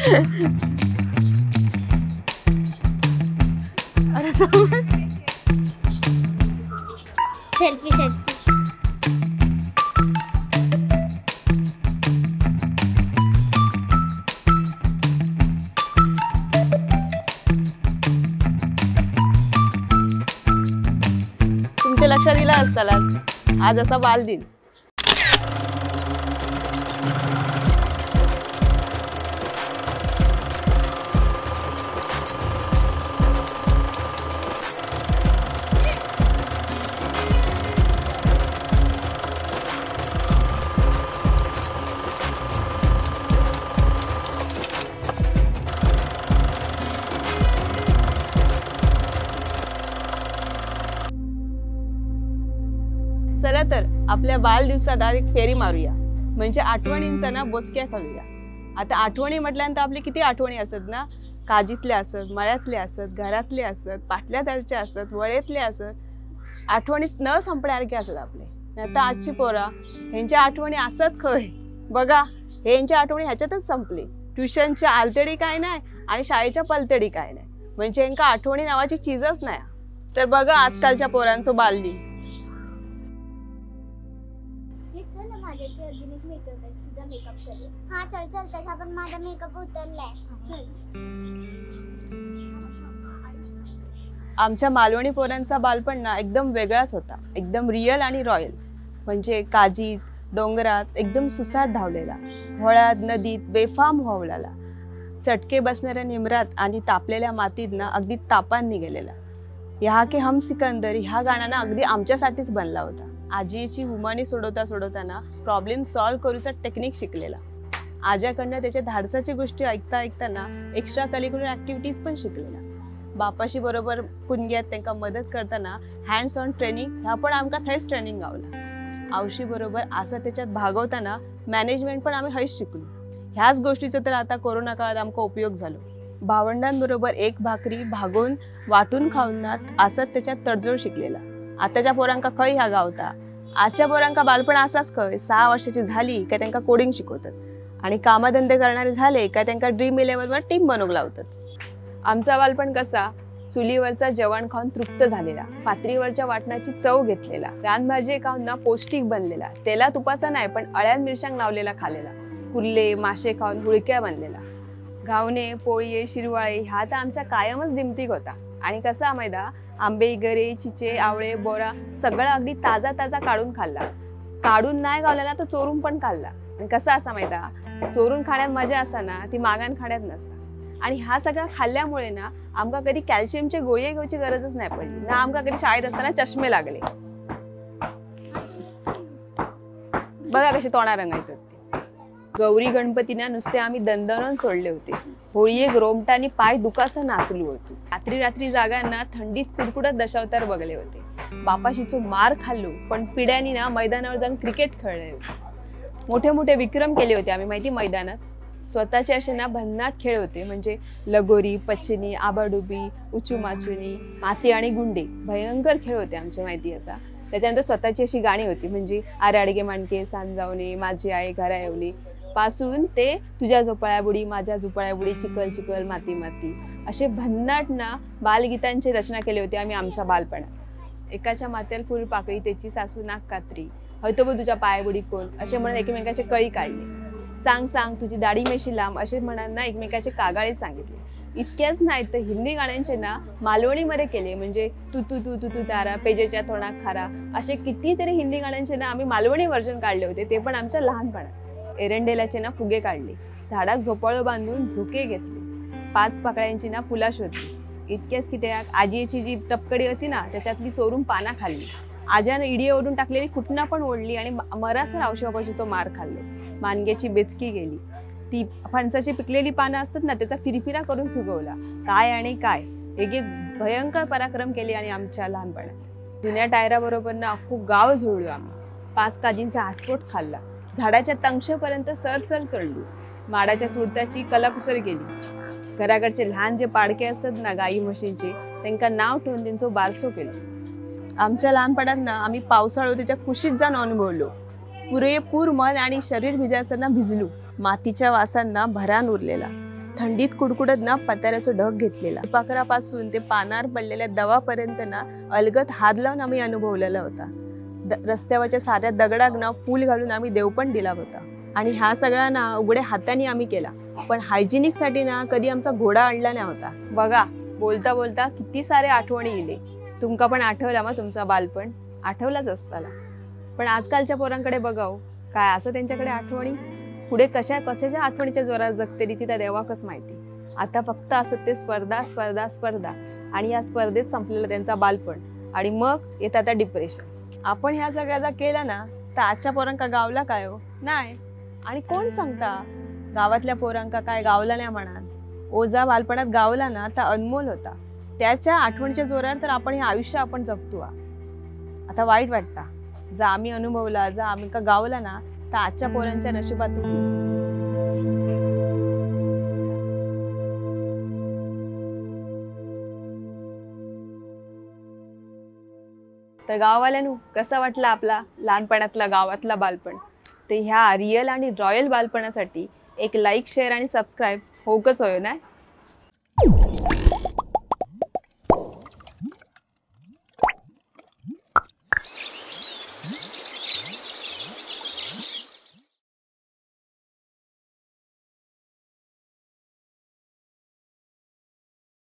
Selfie selfie तुमच्या लक्षात दिला असताला आज असा बालदिन. चला तर आपल्या बालदिवसात आज एक फेरी मारूया, म्हणजे आठवणींचा ना बोचक्या खालूया. आता आठवणी म्हटल्यानंतर आपली किती आठवणी असत ना, काजीतल्या असत, मळ्यातल्या असत, घरातले असत, पाटल्या दरच्या असत, वळेतले असत. आठवणी न संपण्यासारख्या असत आपले. आता आजची पोरा ह्यांच्या आठवणी असत खय बघा, ह्यांच्या आठवणी ह्याच्यातच संपली. ट्युशनच्या आलतडी काय नाही आणि शाळेच्या पलतडी काय नाही, म्हणजे ह्यांका आठवणी नावाची चीजच नाही. तर बघा आजकालच्या पोरांचं बालदिन. हाँ चल चल तसा पण माझा मेकअप उतरलाय. आमच्या मालवणी पोरांचा बालपण ना एकदम वेगळाच होता, एकदम रिअल आणि रॉयल. म्हणजे काजीत डोंगरात एकदम सुसाट धावलेला, होळ्यात नदीत बेफाम व्हावलेला, चटके बसणाऱ्या निमरात आणि तापलेल्या मातीत ना अगदी तापान निघालेला. ह्या के हम सिकंदर ह्या गाण्यानं अगदी आमच्यासाठीच बनला होता. आजीची हुमानी सोडवताना प्रॉब्लेम सॉल्व्ह करूचा टेक्निक शिकलेला. आज्याकडनं त्याच्या धाडसाची गोष्टी ऐकताना एक्स्ट्रा करिक्युलर ऍक्टिव्हिटीज पण शिकलेला. बापाशी बरोबर कुणग्यात त्यांना मदत करताना हँड्स ऑन ट्रेनिंग ह्या पण आमका थंयच ट्रेनिंग गावला. आवशी बरोबर असं त्याच्यात भागवताना मॅनेजमेंट पण आम्ही हयच शिकलो. ह्याच गोष्टीचा तर आता कोरोना काळात आमका उपयोग झालो. भावंडांबरोबर एक भाकरी भागून वाटून खाऊनात असत त्याच्यात तडजोड शिकलेला. आताच्या पोरांका खय ह्या गावता. आजच्या पोरांका बालपण असाच खय 6 वर्षाची झाली का त्यांना कोडिंग शिकवतात आणि कामधंदे करणारे झाले का त्यांना ड्रीम 11 वर टीम बनवून लावतात. आमचा बालपण कसा, चुलीवरचा जेवण खाऊन तृप्त झालेला, पातळीवरच्या वाटणाची चव घेतलेला, रानभाजी खाऊन ना पौष्टिक बनलेला, तेला तुपाचा नाही पण अळ्यान मिरशांग लावलेला खालेला, कुर्ले मासे खाऊन हुळक्या बनलेला. घावणे पोळी शिरवाळे ह्या तर आमच्या कायमच दिमतीक होता. आणि कसा मैदा आंबे गरे चिचे आवळे बोरा सगळं अगदी ताजा ताजा काढून खाल्ला. काढून नाही गावला तर चोरून पण खाल्ला. आणि कसा असा मैदा चोरून खाण्यात मजा असताना ती मागान खाण्यात नसता. आणि हा सगळा खाल्ल्यामुळे ना आमका कधी कॅल्शियमचे गोळी घ्यायची गरजच नाही पडली ना, आमका कधी शाळेत असताना चष्मे लागले. बघा कसे तोंडा रंगायतात. गौरी गणपतीना नुसते आम्ही दंदनून सोडले होते. होळी एक रोमटानी पाय दुखासं नाचलो होतो. रात्री जागांना थंडीत कुडकुडत दशावतार बघले होते. बापाशीचो मार खाल्लो पण पिढ्यांनी ना मैदानावर जाऊन क्रिकेट खेळले होते. मोठे मोठे विक्रम केले होते आम्ही माहिती मैदानात. स्वतःचे असे ना भन्नाट खेळ होते, म्हणजे लगोरी पचनी आबाडुबी उचूमाचुनी माती आणि गुंडे भयंकर खेळ होते आमच्या माहिती. आता त्याच्यानंतर स्वतःची अशी गाणी होती, म्हणजे आरे अडगे मांडके सांजावणे माझी आई घरा येवली पासून ते तुझ्या झोपाळ्या बुडी माझ्या झोपाळ्या बुडी चिकल चिकल माती माती असे भन्नाट ना बालगीतांची रचना केली होती आम्ही आमच्या बालपणात. एकाच्या मात्याला फुल पाकळी त्याची सासू नाक कात्री हयतो बघ तुझ्या पायाबुडी कोण असे म्हणत एकमेकाचे कळी काढले. सांग सांग तुझी दाढी मेशी लांब असे म्हणत एकमेकाचे कागाळे सांगितले. इतक्याच नाही तर हिंदी गाण्यांचे ना मालवणीमध्ये केले, म्हणजे तू तू तू तू तू तारा पेजेच्या तोंडात खारा असे कितीतरी हिंदी गाण्यांचे ना आम्ही मालवणी व्हर्जन काढले होते, ते पण आमच्या लहानपणात. एरंडेलाचे ना फुगे काढले, झाडात झोपाळं बांधून झोके घेतले, 5 पाकळ्यांची ना फुला शोधली. इतक्याच किती आजीची जी तपकडी होती ना त्याच्यातली चोरून पाना खाल्ली. आज्यानं इडी ओढून टाकलेली कुटना पण ओढली आणि मरासर औषधापाशीचो मार खाल्लो. मानग्याची बेचकी गेली, ती फणसाची पिकलेली पानं असतात ना त्याचा फिरफिरा करून फुगवला. काय आणि काय एक एक भयंकर पराक्रम केले आणि आमच्या लहानपणात. जुन्या टायराबरोबर ना अख्खू गाव झुळलो आम्ही. 5 काजींचा आस्फोट खाल्ला, झाडाच्या तंगशेपर्यंत सरसर चढली, माडाच्या सुरत्याची कलाकुसर केली. घराकडचे लहान जे पाडके असतात ना गाई म्हशींचे त्यांना नाव ठेवून त्यांचं बारसो केलं. आमच्या लहानपणात ना आम्ही पावसाळ्यात त्याच्या कुशीत जाऊन अनुभवलो. पुरेपूर मन आणि शरीर भिजायचं भिजलो. मातीच्या वासांना भरान उरलेला, थंडीत कुडकुडत ना पत्र्याचं ढग घेतलेला. पाखरापासून ते पानावर पडलेल्या दवापर्यंत ना अलगद हात लावून आम्ही अनुभवलेला होता. रस्त्यावरच्या साऱ्या दगडाक ना फूल घालून आम्ही देव पण दिला होता. आणि हा सगळा ना उघड्या हाताने आम्ही केला. पण हायजिनिक साठी ना कधी आमचा घोडा आणला नाही होता. बघा, बोलता बोलता किती सारे आठवणी इले. तुमका पण आठवला मग तुमचा बालपण? आठवलाच असताला. पण आजकालच्या पोरांकडे बघाव, काय असं त्यांच्याकडे आठवणी? पुढे कशाच्या आठवणीच्या जोरात जगते ती त्या देवाकच माहिती. आता फक्त असं ते स्पर्धा स्पर्धा स्पर्धा आणि या स्पर्धेत संपलेलं त्यांचा बालपण. आणि मग येतं आता डिप्रेशन. आपण ह्या सगळ्याचा केला ना तर आजच्या पोरांका गावला काय हो? नाही. आणि कोण सांगता गावातल्या पोरांका काय गावला नाही म्हणा? ओझा बालपणात गावला ना तर अनमोल होता. त्याच्या आठवणीच्या जोरावर तर आपण हे आयुष्य आपण जगतो. आता वाईट वाटता, जा आम्ही अनुभवला, जा आम्ही का गावला ना तर आजच्या पोरांच्या नशिबातच नाही. तर गाववाल्यांनो, कसा वाटला आपला लहानपणातला गावातला बालपण? तर ह्या रिअल आणि रॉयल बालपणासाठी एक लाईक, शेअर आणि सबस्क्राईब होकच होय ना.